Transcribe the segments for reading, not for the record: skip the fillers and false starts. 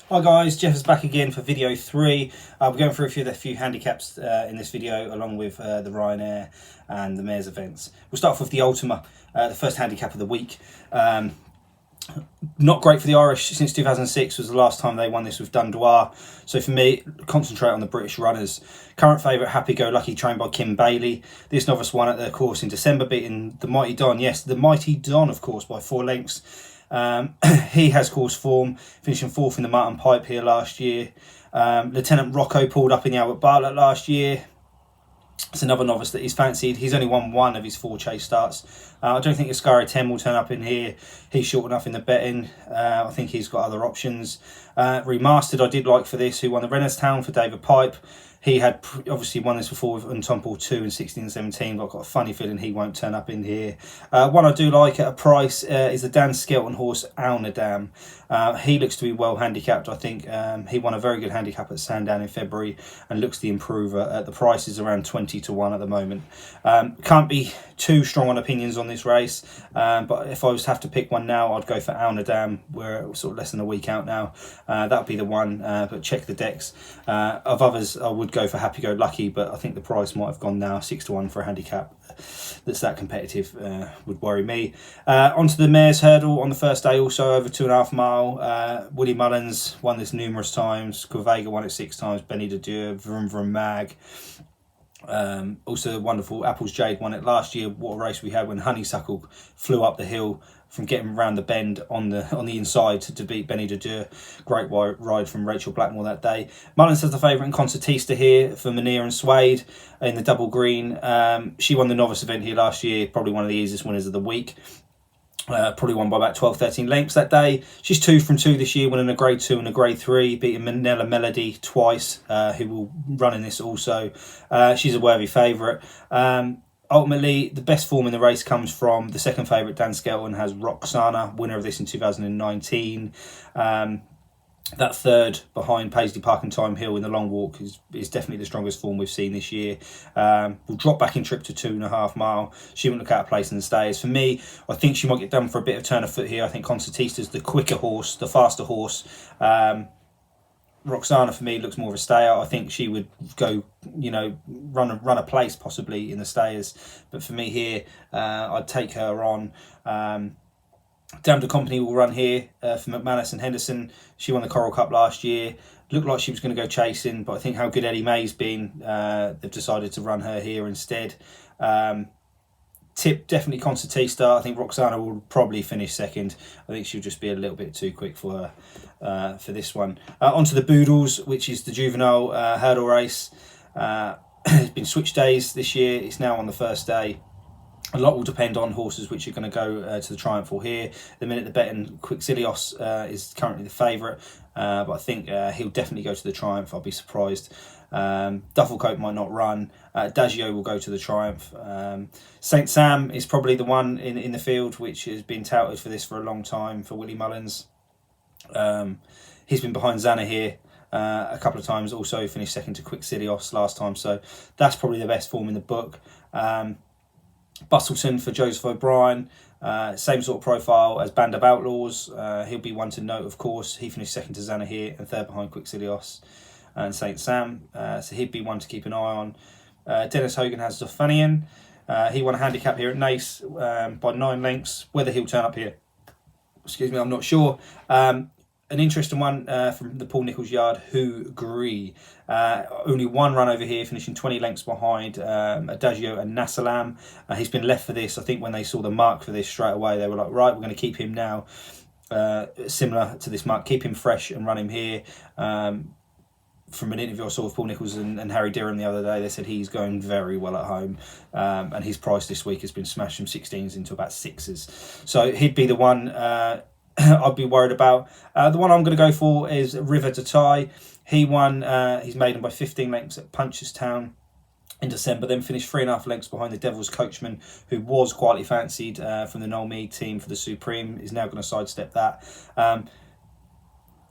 Hi guys, Jeff is back again for video 3. We're going through a few handicaps in this video, along with the Ryanair and the Mares events. We'll start off with the Ultima, the first handicap of the week. Not great for the Irish since 2006 was the last time they won this with Dundoir. So for me, concentrate on the British runners. Current favourite, Happy Go Lucky, trained by Kim Bailey. This novice won at the course in December, beating the Mighty Don. Yes, the Mighty Don, of course, by 4 lengths. He has course form, finishing 4th in the Martin Pipe here last year. Lieutenant Rocco pulled up in the Albert Bartlett last year. It's another novice that he's fancied. He's only won 1 of his 4 chase starts. I don't think Ascari 10 will turn up in here. He's short enough in the betting. I think he's got other options. Remastered, I did like for this, who won the Rennerstown for David Pipe. He had obviously won this before with Untompel 2 in 16 and 17, but I've got a funny feeling he won't turn up in here. One I do like at a price is the Dan Skelton horse, Alnadam. He looks to be well handicapped. I think he won a very good handicap at Sandown in February and looks the improver. The price is around 20 to 1 at the moment. Can't be too strong on opinions on this race, but if I was to have to pick one now, I'd go for Alnadam. We're sort of less than a week out now. That would be the one, but check the decks. Of others, I would go for Happy Go Lucky, but I think the price might have gone now 6 to 1 for a handicap that's that competitive. Would worry me. Onto the Mares Hurdle on the first day, also over 2.5 mile. Willie Mullins won this numerous times. Quavega won it 6 times. Benny de Dieu, Vroom Vroom Mag. Also the wonderful Apples Jade won it last year. What a race we had when Honeysuckle flew up the hill from getting around the bend on the inside to beat Benny de Dieu. Great ride from Rachel Blackmore that day. Mullins has the favourite in Concertista here for Munir and Suede in the double green. She won the novice event here last year, probably one of the easiest winners of the week. Probably won by about 12-13 lengths that day. She's 2 from 2 this year, winning a grade 2 and a grade 3, beating Manila Melody twice, who will run in this also. She's a worthy favourite. Ultimately, the best form in the race comes from the second favourite, Dan Skelton, has Roxana, winner of this in 2019. That third behind Paisley Park and Time Hill in the long walk is definitely the strongest form we've seen this year. Will drop back in trip to 2.5 mile. She won't look out of place in the stays. For me, I think she might get done for a bit of turn of foot here. I think Concertista's the quicker horse, the faster horse. Roxana for me looks more of a stayer. I think she would go, run a place possibly in the stayers. But for me here, I'd take her on. Dame de Company will run here for McManus and Henderson. She won the Coral Cup last year. Looked like she was going to go chasing, but I think how good Eddie May's been, they've decided to run her here instead. Tip definitely Concertista. I think Roxana will probably finish second. I think she'll just be a little bit too quick for her for this one. Onto the Boodles, which is the juvenile hurdle race. It's been switch days this year. It's now on the first day. A lot will depend on horses which are going to go to the Triumph or here. The minute the betting, Quixilios is currently the favourite, but I think he'll definitely go to the Triumph. I'll be surprised. Dufflecoat might not run. Adagio will go to the Triumph. Saint Sam is probably the one in the field which has been touted for this for a long time for Willie Mullins. He's been behind Zanna here a couple of times, also finished second to Quixilios last time, so that's probably the best form in the book. Bustleton for Joseph O'Brien, same sort of profile as Band of Outlaws. He'll be one to note, of course. He finished second to Zanna here and third behind Quixilios and Saint Sam, so he'd be one to keep an eye on. Dennis Hogan has Zophanian. He won a handicap here at Nace by 9 lengths. Whether he'll turn up here, I'm not sure. An interesting one from the Paul Nicholls yard, Who Gree. Only one run over here, finishing 20 lengths behind Adagio and Nasalam. He's been left for this. I think when they saw the mark for this straight away, they were like, right, we're going to keep him now. Similar to this mark, keep him fresh and run him here. From an interview I saw with Paul Nicholls and Harry Dirham the other day, they said he's going very well at home, and his price this week has been smashed from 16s into about 6s. So he'd be the one I'd be worried about. The one I'm going to go for is River to Tie. He won his maiden by 15 lengths at Punchestown in December, then finished 3.5 lengths behind the Devil's Coachman, who was quietly fancied from the Noel Mead team for the Supreme. Is now going to sidestep that.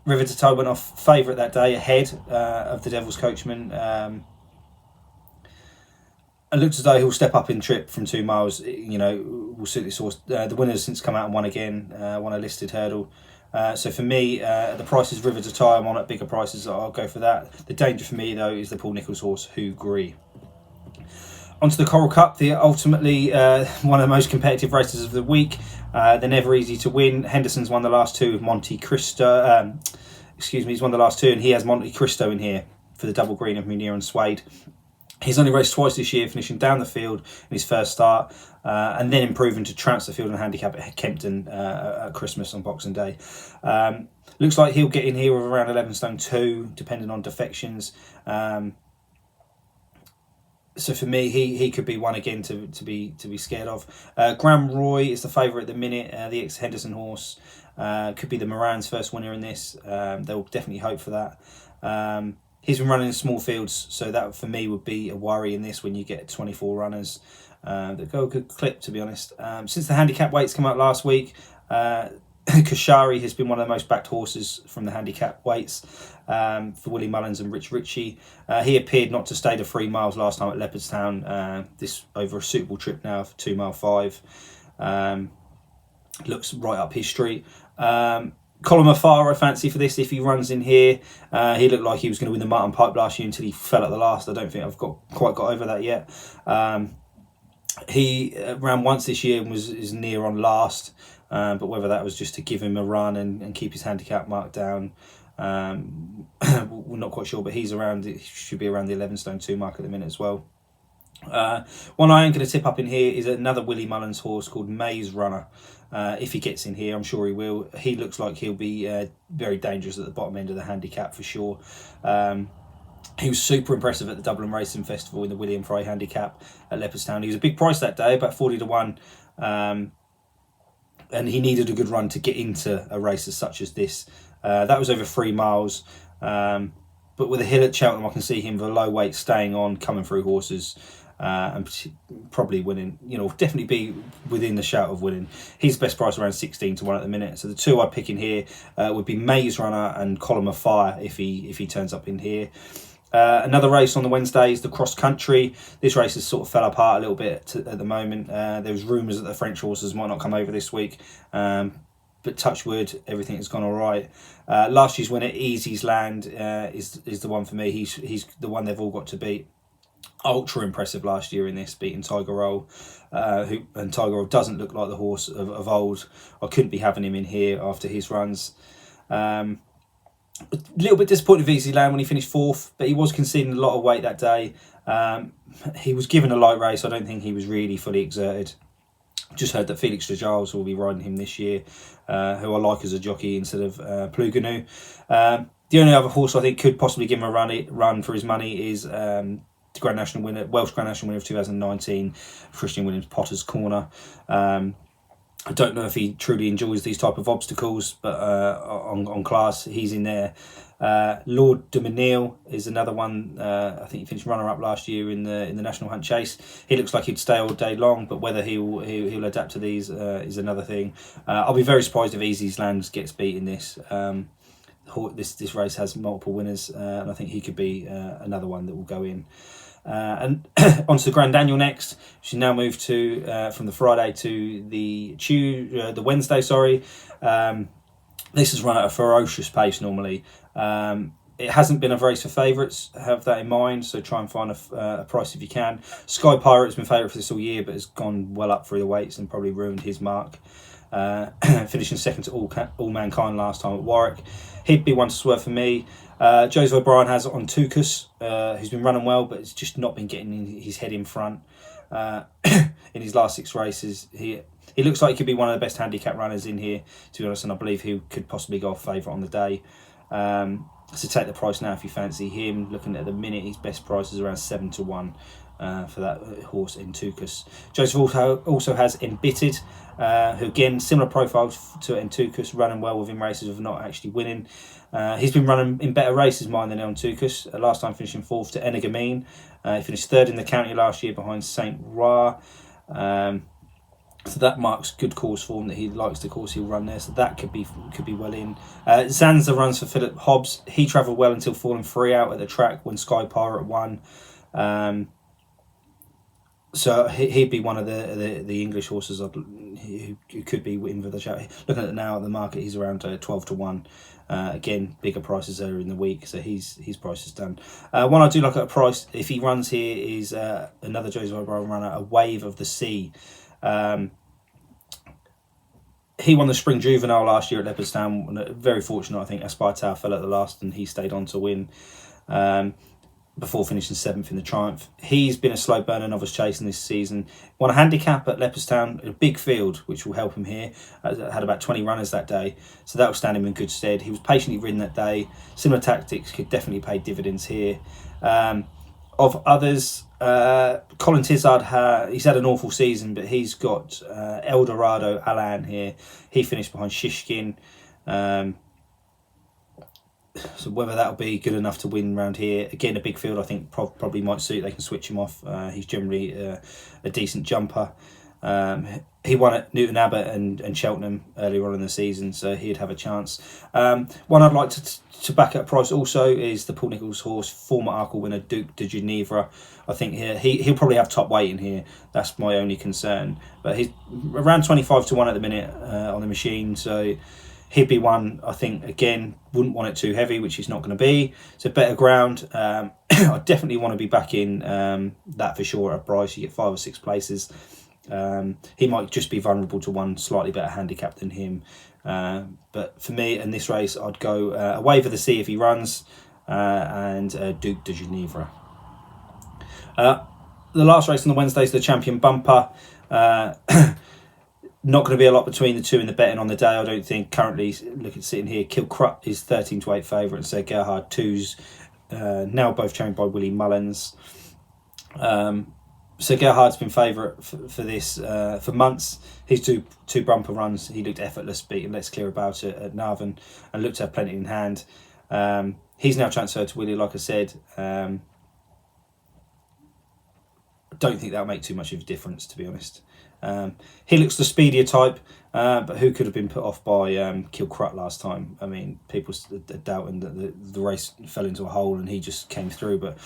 River to Tie went off favourite that day, ahead of the Devil's Coachman. It looks as though he'll step up in trip from 2 miles. Will suit this horse. The winner's since come out and won again. Won a listed hurdle. So for me, the prices River to Tie, I'm on at bigger prices. I'll go for that. The danger for me though is the Paul Nicholls horse, Who Gree. Onto the Coral Cup, the ultimately one of the most competitive races of the week. They're never easy to win. Henderson's won the last two with Monte Cristo. He's won the last two, and he has Monte Cristo in here for the double green of Munir and Suede. He's only raced twice this year, finishing down the field in his first start, and then improving to trounce the field and handicap at Kempton at Christmas on Boxing Day. Looks like he'll get in here with around 11 stone 2, depending on defections. So for me, he could be one again to be scared of. Graham Roy is the favourite at the minute. The ex-Henderson horse could be the Moran's first winner in this. They'll definitely hope for that. He's been running in small fields, so that for me would be a worry in this when you get 24 runners that go a good clip, to be honest. Since the handicap weights came out last week, Kashari has been one of the most backed horses from the handicap weights for Willie Mullins and Rich Ritchie. He appeared not to stay the 3 miles last time at Leopardstown. This over a suitable trip now for 2 mile 5. Looks right up his street. Colin Far I fancy for this if he runs in here. He looked like he was going to win the Martin Pipe last year until he fell at the last. I don't think I've quite got over that yet. He ran once this year and is near on last. But whether that was just to give him a run and keep his handicap mark down, we're not quite sure. But he should be around the 11 stone 2 mark at the minute as well. One I am going to tip up in here is another Willie Mullins horse called Maze Runner. If he gets in here, I'm sure he will. He looks like he'll be very dangerous at the bottom end of the handicap for sure. He was super impressive at the Dublin Racing Festival in the William Fry handicap at Leopardstown. He was a big price that day, about 40 to 1. And he needed a good run to get into a race as such as this. That was over 3 miles. But with a hill at Cheltenham, I can see him with a low weight staying on, coming through horses, and probably winning. Definitely be within the shout of winning. His best price around 16 to 1 at the minute. So the two I'd pick in here would be Maze Runner and Column of Fire if he turns up in here. Another race on the Wednesday is the cross country. This race has sort of fell apart a little bit at the moment. There was rumours that the French horses might not come over this week, but touch wood, everything has gone all right. Last year's winner, Easy's Land, is the one for me. He's the one they've all got to beat. Ultra impressive last year in this, beating Tiger Roll, and Tiger Roll doesn't look like the horse of old. I couldn't be having him in here after his runs. A little bit disappointed with Easy Land when he finished 4th, but he was conceding a lot of weight that day. He was given a light race. I don't think he was really fully exerted. Just heard that Felix de Giles will be riding him this year, who I like as a jockey instead of Pluganu. The only other horse I think could possibly give him a run for his money is the Grand National winner, Welsh Grand National winner of 2019, Christian Williams Potter's Corner. I don't know if he truly enjoys these type of obstacles, but on class, he's in there. Lord de Menil is another one. I think he finished runner-up last year in the National Hunt Chase. He looks like he'd stay all day long, but whether he'll adapt to these is another thing. I'll be very surprised if Easy's Land gets beat in this. This race has multiple winners, and I think he could be another one that will go in. And onto the Grand Daniel next. She now moved to from the Friday to the Wednesday. This is run at a ferocious pace normally. It hasn't been a race for favourites. Have that in mind. So try and find a price if you can. Sky Pirate's been favourite for this all year, but has gone well up through the weights and probably ruined his mark. Finishing second to All Mankind last time at Warwick. He'd be one to swerve for me. Joseph O'Brien has it on Tukas, who's been running well, but it's just not been getting his head in front. In his last 6 races, he looks like he could be one of the best handicap runners in here, to be honest, and I believe he could possibly go off favourite on the day. So take the price now if you fancy him. Looking at the minute, his best price is around 7 to 1 for that horse in Tukas. Joseph also has Embittered, who again, similar profile to Entukas, running well within races of not actually winning. He's been running in better races mine than Entukas. Last time finishing 4th to Enegamine. He finished 3rd in the county last year behind Saint Ra. So that marks good course for him, that he likes the course he'll run there. So that could be well in. Zanza runs for Philip Hobbs. He travelled well until falling 3 out at the track when Sky Pirate won. So he'd be one of the English horses who could be in for the show. Looking at it now at the market, he's around 12 to 1. Again, bigger prices earlier in the week, so his price is done. One I do like at a price, if he runs here, is another Joseph O'Brien runner, A Wave of the Sea. He won the Spring Juvenile last year at Leopardstown. Very fortunate, I think. Aspire Tower fell at the last, and he stayed on to win. Before finishing 7th in the Triumph. He's been a slow burner novice chasing this season. Won a handicap at Leopardstown, a big field, which will help him here. Had about 20 runners that day, so that will stand him in good stead. He was patiently ridden that day. Similar tactics could definitely pay dividends here. Of others, Colin Tizard, he's had an awful season, but he's got Eldorado Alan here. He finished behind Shishkin. So whether that'll be good enough to win round here, again a big field I think probably might suit. They can switch him off. He's generally a decent jumper. He won at Newton Abbot and Cheltenham earlier on in the season, so he'd have a chance. One I'd like to back at price also is the Paul Nicholls horse, former Arkle winner Duke de Ginevra. I think he'll probably have top weight in here. That's my only concern. But he's around 25 to 1 at the minute on the machine, so he'd be one, I think, again, wouldn't want it too heavy, which he's not going to be. It's a better ground. I definitely want to be back in that for sure at a price. You get 5 or 6 places. He might just be vulnerable to one slightly better handicap than him. But for me, in this race, I'd go A Wave of the Sea if he runs, and Duke de Ginevra. The last race on the Wednesday is the Champion Bumper. Not going to be a lot between the two in the betting on the day, I don't think. Currently, looking sitting here, Kilcrut is 13 to 8 favourite, and Sir Gerhard 2's now both trained by Willie Mullins. Sir Gerhard's been favourite for this for months. His two bumper runs, he looked effortless, beating Let's Clear About It at Navan, and looked to have plenty in hand. He's now transferred to Willie, like I said. I don't think that'll make too much of a difference, to be honest. He looks the speedier type, but who could have been put off by Kilcrut last time? I mean, people are doubting that the race fell into a hole and he just came through, but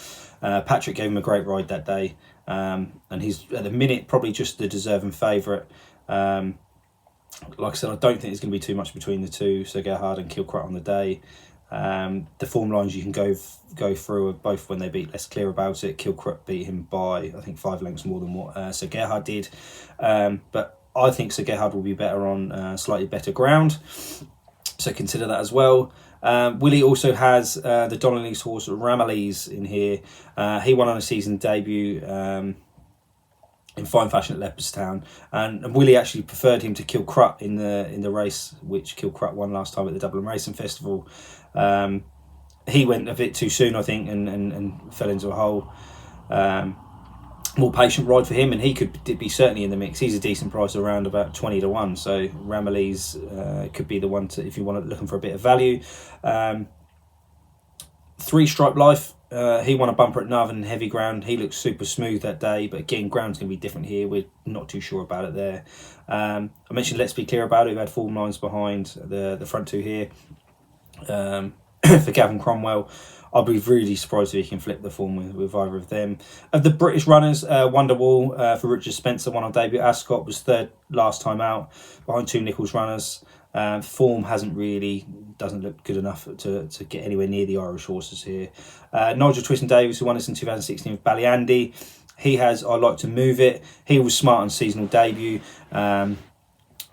Patrick gave him a great ride that day, and he's at the minute probably just the deserving favourite. Like I said, I don't think there's going to be too much between the two, Sir Gerhard and Kilcrut on the day. The form lines you can go through are both when they beat Let's Clear About It. Kilcrut beat him by, I think, 5 lengths more than what Sir Gerhard did. But I think Sir Gerhard will be better on slightly better ground. So consider that as well. Willie also has the Donnelly's horse Ramillies in here. He won on a season debut in fine fashion at Leopardstown, and Willie actually preferred him to Kilcrut in the race, which Kilcrut won last time at the Dublin Racing Festival. He went a bit too soon, I think, and fell into a hole. More patient ride for him, and he could be certainly in the mix. He's a decent price, around about 20 to 1, so Ramillies could be the one to, if you want looking for a bit of value. 3 Stripe Life, he won a bumper at Navan heavy ground. He looked super smooth that day, but again, ground's going to be different here. We're not too sure about it there. I mentioned Let's Be Clear About It, who had form lines behind the front two here. For Gavin Cromwell, I'll be really surprised if he can flip the form with either of them. Of the British runners, Wonderwall for Richard Spencer won on debut at Ascot, was 3rd last time out behind 2 Nicholls runners. Form doesn't look good enough to get anywhere near the Irish horses here. Nigel Twiston-Davies, who won this in 2016 with Ballyandy, he has I Like to Move It. He was smart on seasonal debut, and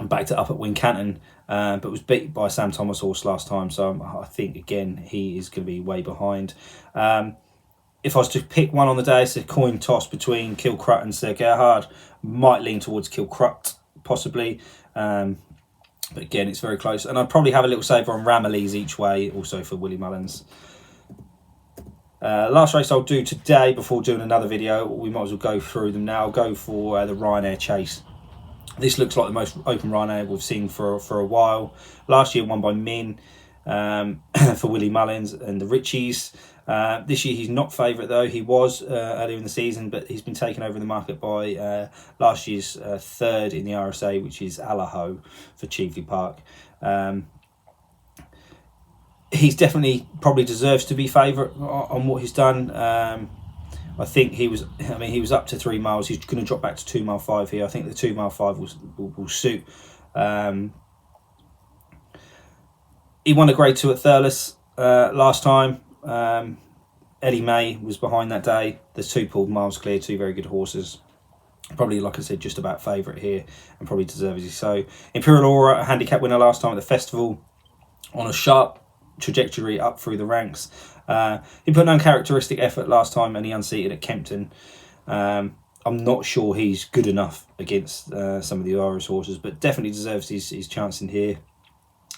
backed it up at Wincanton, but was beat by Sam Thomas horse last time, so I think again he is going to be way behind. If I was to pick one on the day, it's a coin toss between Kilcrut and Sir Gerhard. Might lean towards Kilcrut possibly, but again it's very close, and I'd probably have a little saver on Ramillies each way, also for Willie Mullins. Last race I'll do today before doing another video, we might as well go through them now. I'll go for the Ryanair Chase. This looks like the most open Ryanair we've seen for a while. Last year won by Min for Willie Mullins and the Richies. This year he's not favourite though. He was earlier in the season, but he's been taken over in the market by last year's 3rd in the RSA, which is Allaho for Cheveley Park. He's definitely probably deserves to be favourite on what he's done. I think he was up to 3 miles. He's going to drop back to 2 mile 5 here. I think the 2 mile 5 will suit. He won a grade 2 at Thurles last time. Eddie May was behind that day. The 2 pulled miles clear, 2 very good horses. Probably, like I said, just about favourite here, and probably deservedly so. Imperial Aura, a handicap winner last time at the festival, on a sharp trajectory up through the ranks. He put an uncharacteristic effort last time, and he unseated at Kempton. I'm not sure he's good enough against some of the Irish horses, but definitely deserves his chance in here.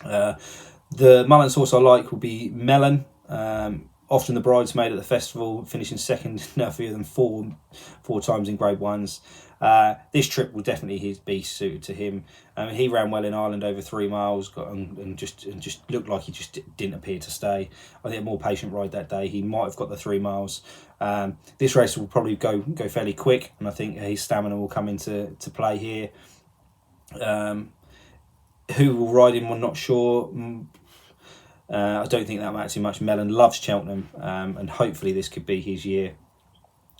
The Mullins horse I like will be Melon. Often the bridesmaid at the festival, finishing second now fewer than four times in grade 1s. This trip will definitely be suited to him. He ran well in Ireland over 3 miles, and just looked like he just didn't appear to stay. I think a more patient ride that day, he might have got the 3 miles. This race will probably go fairly quick, and I think his stamina will come into play here. Who will ride him, I'm not sure. I don't think that matters too much. Mellon loves Cheltenham, and hopefully this could be his year.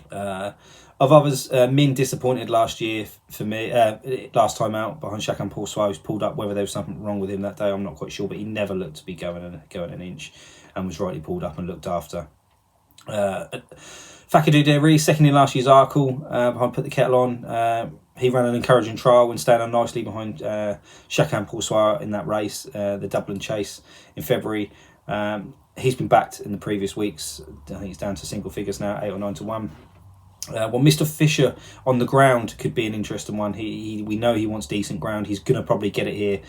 Of others, Min disappointed last year for me. Last time out behind Chacun Pour Soi, was pulled up. Whether there was something wrong with him that day, I'm not quite sure. But he never looked to be going an inch, and was rightly pulled up and looked after. Fakadu Deri, second in last year's Arkle, behind Put the Kettle On. He ran an encouraging trial and stayed on nicely behind Chacun Pour Soi in that race, the Dublin Chase in February. He's been backed in the previous weeks. I think he's down to single figures now, 8 or 9 to 1. Well, Mr. Fisher on the ground could be an interesting one. We know he wants decent ground. He's going to probably get it here.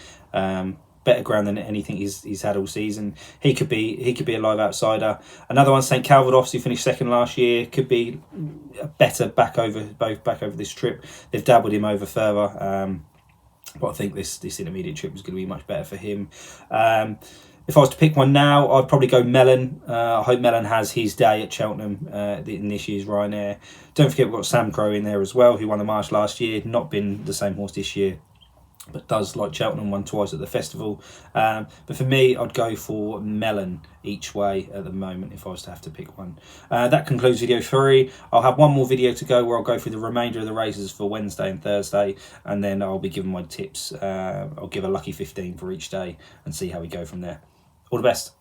Better ground than anything he's had all season. He could be a live outsider. Another one, St Calvados, who finished second last year, could be a better back over this trip. They've dabbled him over further, but I think this intermediate trip is going to be much better for him. If I was to pick one now, I'd probably go Mellon. I hope Mellon has his day at Cheltenham in this year's Ryanair. Don't forget we've got Sam Crow in there as well, who won the Marsh last year. Not been the same horse this year, but does like Cheltenham, won twice at the festival. But for me, I'd go for Mellon each way at the moment if I was to have to pick one. That concludes video 3. I'll have one more video to go where I'll go through the remainder of the races for Wednesday and Thursday, and then I'll be giving my tips. I'll give a lucky 15 for each day and see how we go from there. All the best.